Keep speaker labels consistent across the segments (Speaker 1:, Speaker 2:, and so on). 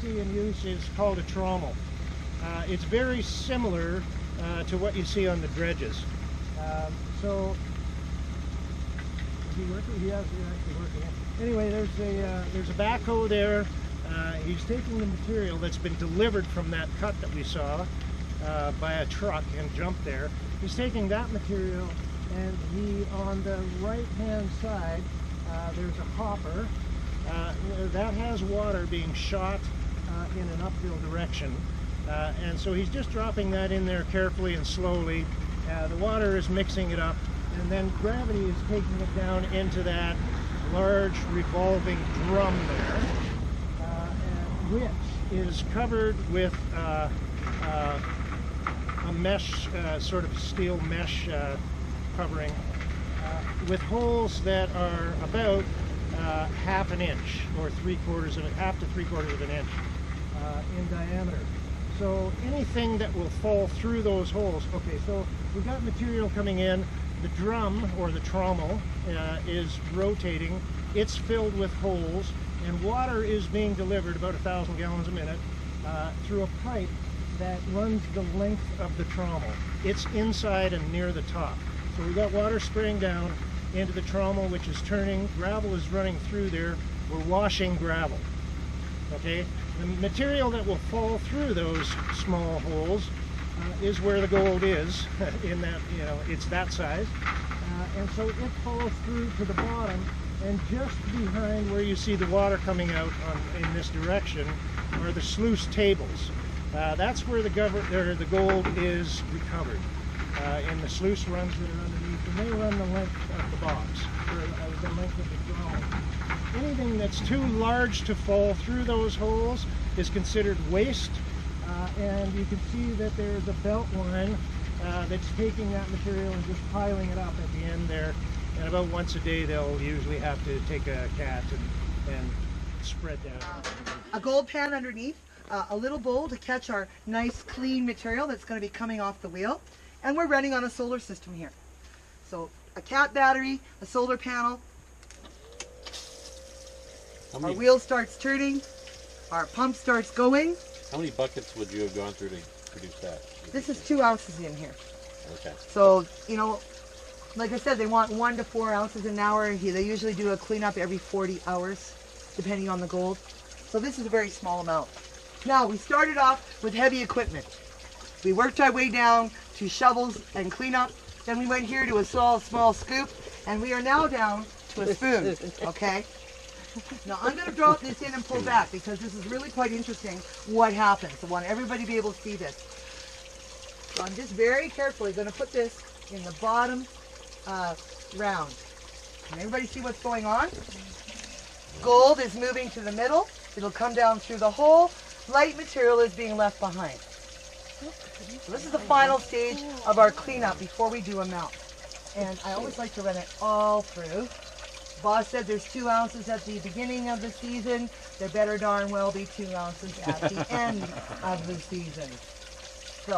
Speaker 1: see in use is called a trommel. It's very similar to what you see on the dredges. So, is he working? He has actually working. Anyway, there's a backhoe there. He's taking the material that's been delivered from that cut that we saw by a truck and jumped there. He's taking that material, and on the right-hand side, there's a hopper that has water being shot in an uphill direction. And so he's just dropping that in there carefully and slowly. The water is mixing it up, and then gravity is taking it down into that large revolving drum there, which is covered with a mesh, sort of steel mesh covering, with holes that are about half an inch or half to 3/4 of an inch in diameter. So anything that will fall through those holes. Okay, so we've got material coming in. The drum, or the trommel, is rotating. It's filled with holes, and water is being delivered, about 1,000 gallons a minute, through a pipe that runs the length of the trommel. It's inside and near the top. So we've got water spraying down into the trommel, which is turning. Gravel is running through there. We're washing gravel. Okay? The material that will fall through those small holes is where the gold is, in that, it's that size. And so it falls through to the bottom, and just behind where you see the water coming out in this direction are the sluice tables. That's where the gold is recovered. And the sluice runs that are underneath, and they run the length of the box, or the length of the drum. Anything that's too large to fall through those holes is considered waste, and you can see that there's a belt line that's taking that material and just piling it up at the end there. And about once a day they'll usually have to take a cat and spread down.
Speaker 2: A gold pan underneath, a little bowl to catch our nice clean material that's going to be coming off the wheel, and we're running on a solar system here. So a cat battery, a solar panel. Our wheel starts turning, our pump starts going.
Speaker 3: How many buckets would you have gone through to produce that?
Speaker 2: This is 2 ounces in here.
Speaker 3: Okay.
Speaker 2: So, like I said, they want 1 to 4 ounces an hour. They usually do a cleanup every 40 hours, depending on the gold. So this is a very small amount. Now, we started off with heavy equipment. We worked our way down to shovels and cleanup. Then we went here to a small scoop, and we are now down to a spoon, okay? Now I'm going to drop this in and pull back, because this is really quite interesting what happens. I want everybody to be able to see this. So I'm just very carefully going to put this in the bottom round. Can everybody see what's going on? Gold is moving to the middle. It'll come down through the hole. Light material is being left behind. So this is the final stage of our cleanup before we do a melt. And I always like to run it all through. Boss said there's 2 ounces at the beginning of the season. There better darn well be 2 ounces at the end of the season. So,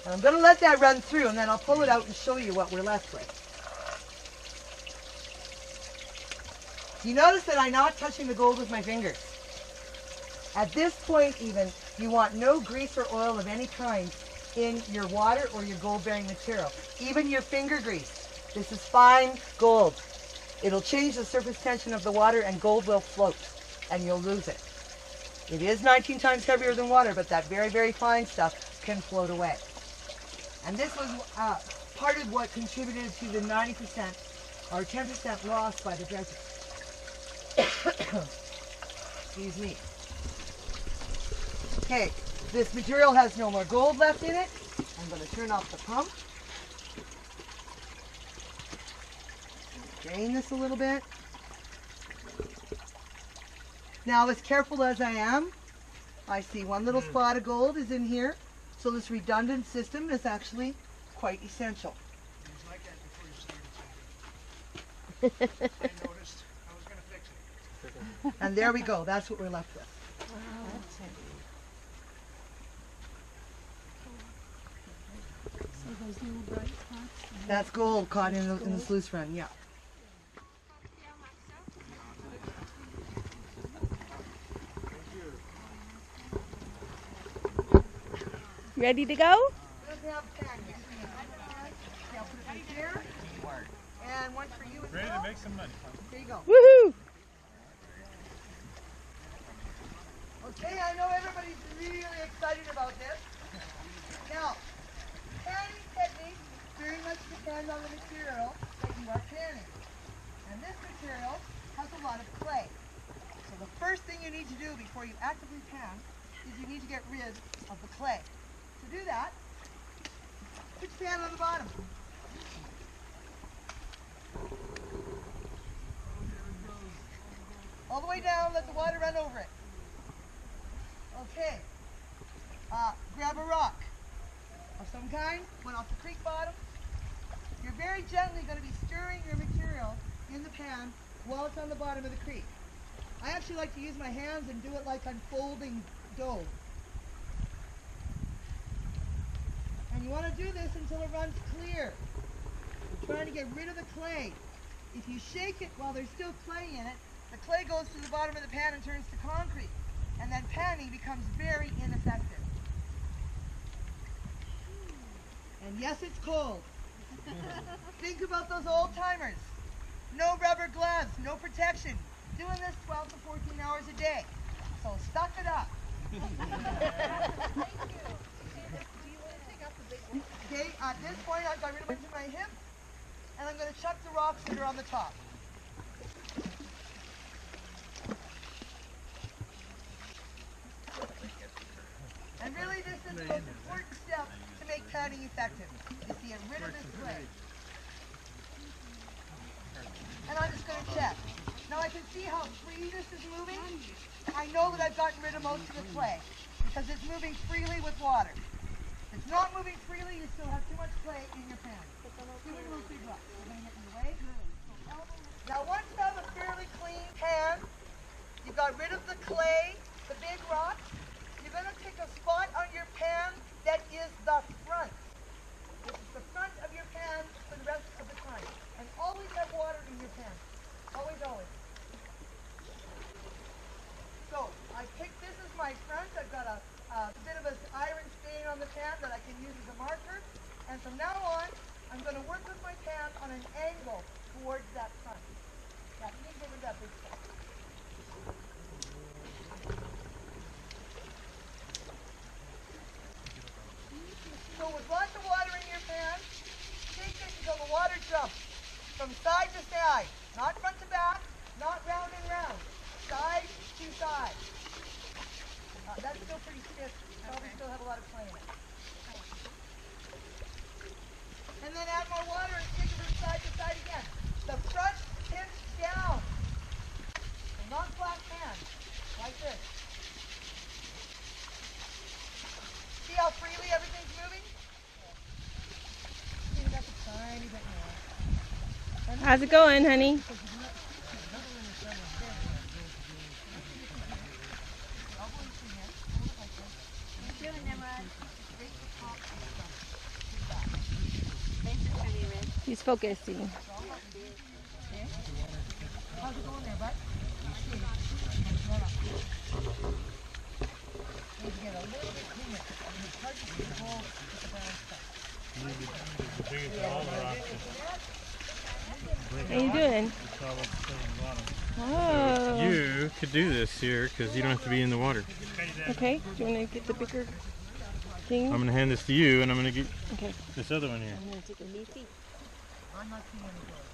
Speaker 2: and I'm going to let that run through, and then I'll pull it out and show you what we're left with. You notice that I'm not touching the gold with my fingers. At this point even, you want no grease or oil of any kind in your water or your gold-bearing material. Even your finger grease. This is fine gold. It'll change the surface tension of the water, and gold will float, and you'll lose it. It is 19 times heavier than water, but that very, very fine stuff can float away. And this was part of what contributed to the 90% or 10% loss by the dredges. Excuse me. Okay, this material has no more gold left in it. I'm going to turn off the pump. Drain this a little bit. Now, as careful as I am, I see one little spot of gold is in here. So this redundant system is actually quite essential.
Speaker 1: It was like that before you started. I noticed. I was going to fix it.
Speaker 2: And there we go. That's what we're left with.
Speaker 4: So those little bright spots.
Speaker 2: That's gold caught in the sluice run, yeah.
Speaker 5: ready to go?
Speaker 2: Let's have pan here. Yeah, I'll put it right there. And one for you as well.
Speaker 1: Ready to make some money.
Speaker 2: There you go.
Speaker 5: Woohoo!
Speaker 2: Okay, I know everybody's really excited about this. Now, panning technique very much depends on the material that you are panning. And this material has a lot of clay. So the first thing you need to do before you actively pan is you need to get rid of the clay. To do that, put your pan on the bottom. All the way down, let the water run over it. Okay. Grab a rock of some kind, one off the creek bottom. You're very gently going to be stirring your material in the pan while it's on the bottom of the creek. I actually like to use my hands and do it like I'm folding dough. And you want to do this until it runs clear. You're trying to get rid of the clay. If you shake it while there's still clay in it, the clay goes to the bottom of the pan and turns to concrete. And then panning becomes very ineffective. And yes, it's cold. Think about those old timers. No rubber gloves, no protection. Doing this 12 to 14 hours a day. So suck it up. Okay, at this point I've got rid of into my hip, and I'm going to chuck the rocks that are on the top. And really this is the most important step to make panning effective, is to get rid of this clay. And I'm just going to check. Now I can see how free this is moving. I know that I've gotten rid of most of the clay because it's moving freely with water. If it's not moving freely, you still have too much clay in your pan. Now once you have a fairly clean pan, you've got rid of the clay, the big rocks, you're going to take a spot on your pan that is the front. This is the front of your pan for the rest of the time. And always have water in your pan. Always, always. So, I picked this as my front. I've got a bit of an iron stain on the pan that I can use as a marker. And from now on, I'm going to work with my pan on an angle towards that front. Yeah, you need to get rid of that big stuff. So with lots of water in your pan, shake this until the water jumps from side to side, not front to back, not round and round, side to side. That's still pretty stiff. Probably still have a lot of clay in it. And then add more water and shake it from side to side again. The front pinch down. So not flat pan, like this. See how freely everything's moving? Clean it up a tiny bit more.
Speaker 5: How's it going, honey? He's focusing.
Speaker 2: How's it going there, bud? Need to get a little bit cleaner. It's hard to see the whole with the brown stuff.
Speaker 5: How you doing? Oh.
Speaker 3: You could do this here because you don't have to be in the water.
Speaker 5: Okay. Do you want to get the bigger thing?
Speaker 3: I'm going to hand this to you, and I'm going to get
Speaker 5: Okay.
Speaker 3: this other one here.
Speaker 5: I'm going to take a leafy.
Speaker 2: I'm not seeing any good.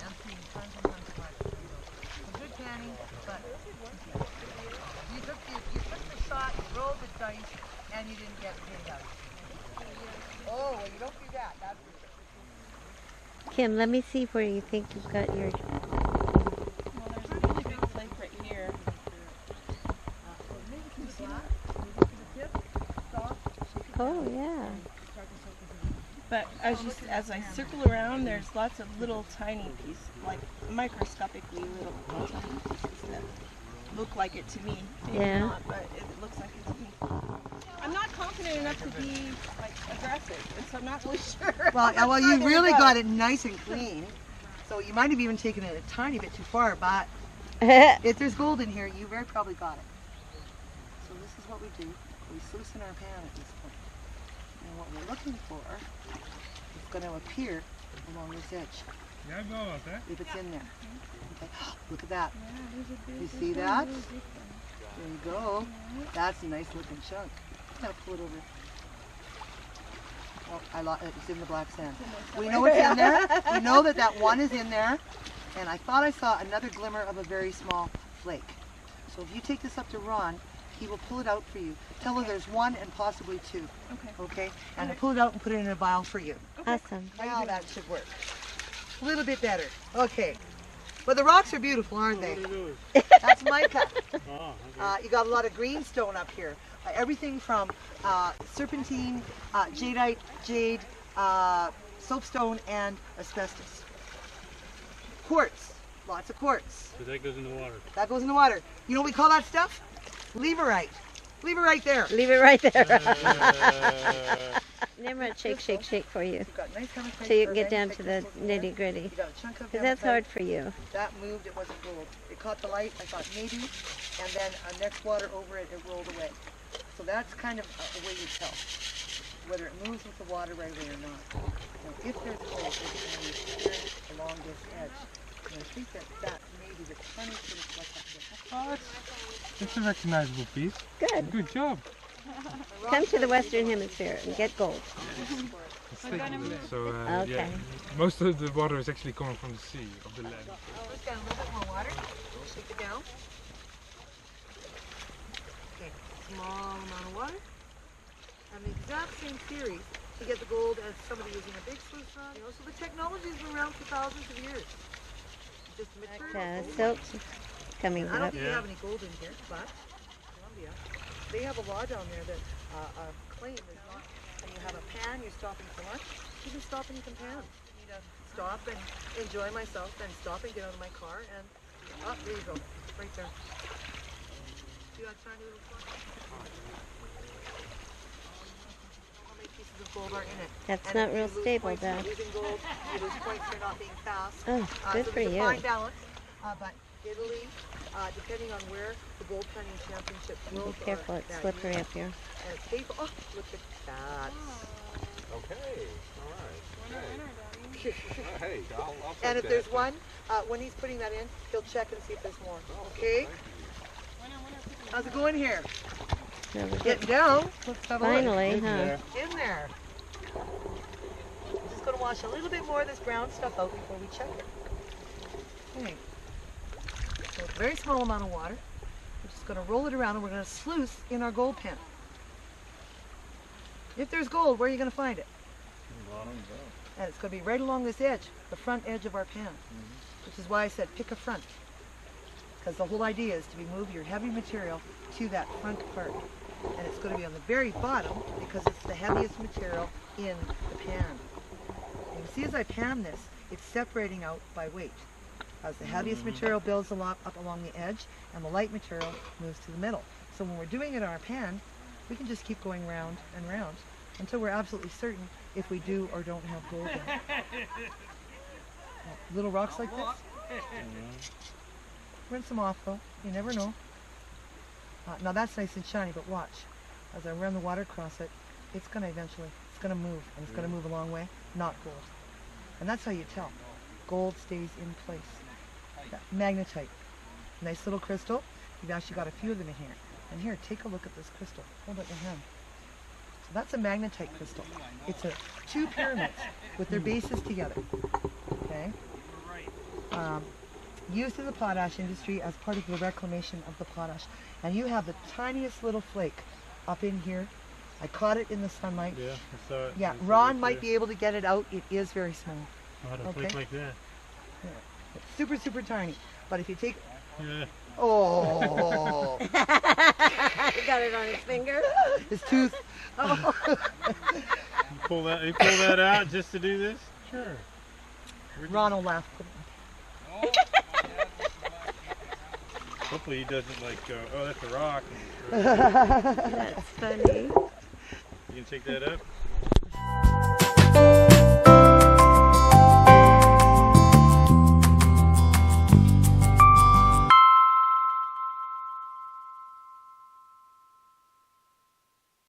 Speaker 2: I'm seeing tons and tons of light. Some good canning, but you took the shot, you rolled the dice, and you didn't get paid out. Oh, well, you don't do that. That's
Speaker 6: Kim, let me see where you think you've got your...
Speaker 5: Well, there's a really big flake right here.
Speaker 6: Oh, yeah.
Speaker 5: But as I circle around, there's lots of little tiny pieces, like microscopically little tiny pieces that look like it to me. Maybe
Speaker 6: Yeah.
Speaker 5: not, but it looks like it to me. I'm not confident enough to be like aggressive, and so I'm not really sure.
Speaker 2: well, you really got it nice and clean. So you might have even taken it a tiny bit too far, but if there's gold in here, you very probably got it. So this is what we do. We sluice in our pan at this point. And what we're looking for is going to appear along this edge. If it's in there. Okay. Look at that. You see that? There you go. That's a nice looking chunk. Now pull it over. Oh, it's in the black sand. We know it's in there. We know that that one is in there. And I thought I saw another glimmer of a very small flake. So if you take this up to Ron, he will pull it out for you. Tell her there's one and possibly two. Okay. And I'll pull it out and put it in a vial for you.
Speaker 6: Awesome.
Speaker 2: Now that should work. A little bit better. Okay. But the rocks are beautiful, aren't they? That's mica. You got a lot of greenstone up here. Everything from serpentine, jadeite, jade, soapstone, and asbestos. Quartz. Lots of quartz.
Speaker 3: So that goes in the water.
Speaker 2: That goes in the water. You know what we call that stuff? Leverite. Leave it right there.
Speaker 6: Leave it right there. Never shake, shake, shake for you. So you can get down to the nitty gritty. Because that's hard for you.
Speaker 2: That moved, it wasn't gold. It caught the light, I thought maybe, and then next water over it, it rolled away. So that's kind of the way you tell whether it moves with the water right away or not. Now, if there's gold, it's going to be here along this edge. And I think that may be the funniest little fleck up there.
Speaker 7: It's a recognizable piece.
Speaker 6: Good.
Speaker 7: Good job.
Speaker 6: Come to the Western Hemisphere and get gold.
Speaker 7: It's thick, so
Speaker 6: Okay.
Speaker 7: yeah, most of the water is actually coming from the sea, of the land.
Speaker 2: Just got a little bit more water. Shake it down. Okay, small amount of water. And the exact same theory to get the gold as somebody using a big sluice rod. You know, so the technology's been around for thousands of years. Just the material.
Speaker 6: Silt coming
Speaker 2: I don't
Speaker 6: up.
Speaker 2: think they have any gold in here, but Colombia, they have a law down there that a claim is not, when you have a pan, you're stopping for lunch, you can stop and you can pan. I need to stop and enjoy myself, then stop and get out of my car, and there you go, right there. See that tiny little spot? How many pieces of gold are in it?
Speaker 6: That's
Speaker 2: And
Speaker 6: not
Speaker 2: if you
Speaker 6: real
Speaker 2: lose
Speaker 6: stable,
Speaker 2: points, you're
Speaker 6: Dad.
Speaker 2: losing gold, you lose points for not being fast.
Speaker 6: Oh, good
Speaker 2: So
Speaker 6: for
Speaker 2: there's a
Speaker 6: you.
Speaker 2: fine balance, but Italy, depending on where the gold punting championships will
Speaker 6: Be careful, it's slippery up here.
Speaker 2: And it's painful. Oh, look at that.
Speaker 8: Okay, all right. Hey, I'll take
Speaker 2: And if
Speaker 8: that.
Speaker 2: there's one, when he's putting that in, he'll check and see if there's more. Okay? How's it going here?
Speaker 6: Now we're
Speaker 2: Getting down. Let's have a look.
Speaker 6: Finally, huh?
Speaker 2: In there. I'm just going to wash a little bit more of this brown stuff out before we check it. Okay. So it's a very small amount of water. We're just going to roll it around and we're going to sluice in our gold pen. If there's gold, where are you going to find it? And it's going to be right along this edge, the front edge of our pan, which is why I said pick a front. Because the whole idea is to move your heavy material to that front part. And it's going to be on the very bottom because it's the heaviest material in the pan. And you see as I pan this, it's separating out by weight. As the heaviest material builds a lot up along the edge and the light material moves to the middle. So when we're doing it in our pan, we can just keep going round and round until we're absolutely certain if we do or don't have gold in it. Little rocks like this. Rinse them off though, you never know. Now that's nice and shiny, but watch. As I run the water across it, it's going to eventually, it's going to move, and it's going to move a long way, not gold. And that's how you tell. Gold stays in place. Magnetite, nice little crystal. You've actually got a few of them in here. And here, take a look at this crystal. Hold it in your hand. So that's a magnetite crystal. It's two pyramids with their bases together. Okay. Used in the potash industry as part of the reclamation of the potash. And you have the tiniest little flake up in here. I caught it in the sunlight.
Speaker 3: Yeah, I saw it.
Speaker 2: Yeah, Ron might be able to get it out. It is very small.
Speaker 3: Not a flake like that.
Speaker 2: Yeah. It's super, super tiny. But if you take...
Speaker 3: Yeah.
Speaker 2: Oh!
Speaker 6: He got it on his finger.
Speaker 2: His tooth.
Speaker 6: Oh.
Speaker 3: You pull that out just to do this? Sure.
Speaker 2: Ron will laugh.
Speaker 3: Hopefully he doesn't like go, oh, that's a rock.
Speaker 6: That's funny.
Speaker 3: You can take that up?